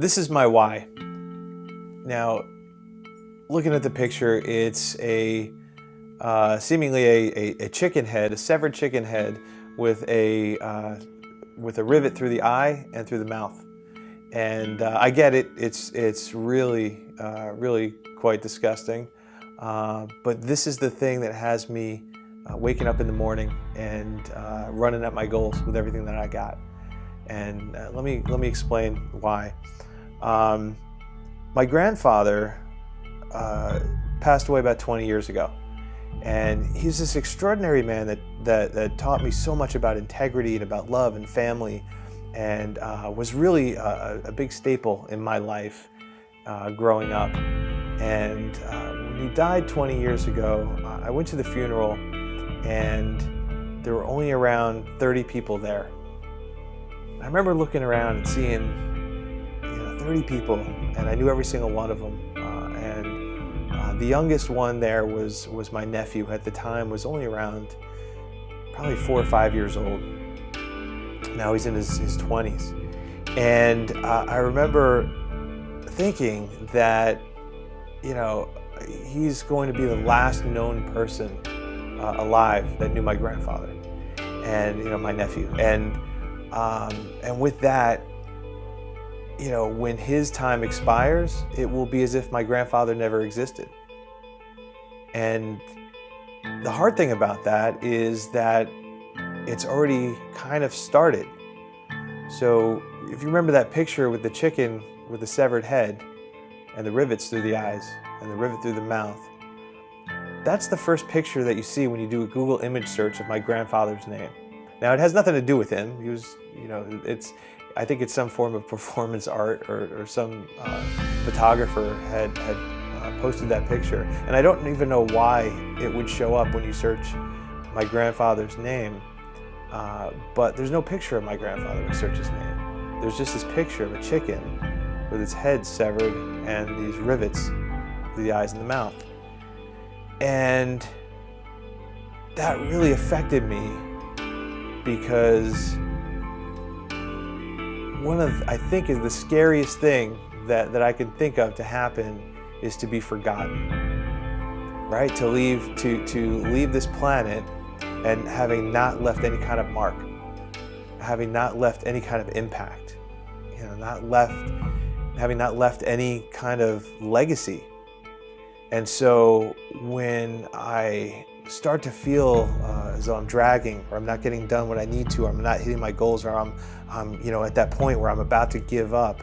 This is my why. Now, looking at the picture, it's a seemingly a chicken head, a severed chicken head with a rivet through the eye and through the mouth. And I get it. It's really really quite disgusting. But this is the thing that has me waking up in the morning and running at my goals with everything that I got. And let me explain why. My grandfather passed away about 20 years ago, and he's this extraordinary man that taught me so much about integrity and about love and family, and was really a big staple in my life growing up. And when he died 20 years ago, I went to the funeral, and there were only around 30 people there. I remember looking around and seeing 30 people, and I knew every single one of them. The youngest one there was my nephew. At the time was only around probably 4 or 5 years old. Now he's in his 20s. And I remember thinking that, he's going to be the last known person alive that knew my grandfather and, my nephew. And with that, when his time expires, it will be as if my grandfather never existed. And the hard thing about that is that it's already kind of started. So if you remember that picture with the chicken with the severed head and the rivets through the eyes and the rivet through the mouth, that's the first picture that you see when you do a Google image search of my grandfather's name. Now, it has nothing to do with him. He was, I think it's some form of performance art, or some photographer had posted that picture. And I don't even know why it would show up when you search my grandfather's name, but there's no picture of my grandfather when you search his name. There's just this picture of a chicken with its head severed and these rivets through the eyes and the mouth. And that really affected me, because I think is the scariest thing that I can think of to happen is to be forgotten, right? To leave this planet and having not left any kind of mark, having not left any kind of impact, having not left any kind of legacy. And so when I start to feel as though I'm dragging, or I'm not getting done what I need to, or I'm not hitting my goals, or I'm at that point where I'm about to give up,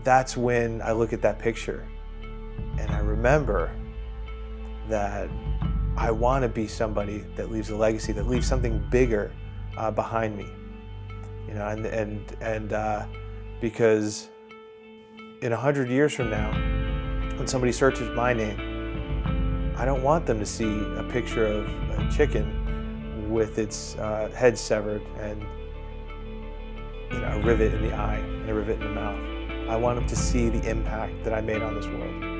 that's when I look at that picture and I remember that I want to be somebody that leaves a legacy, that leaves something bigger behind me, because in 100 years from now, when somebody searches my name, I don't want them to see a picture of a chicken with its head severed and a rivet in the eye and a rivet in the mouth. I want them to see the impact that I made on this world.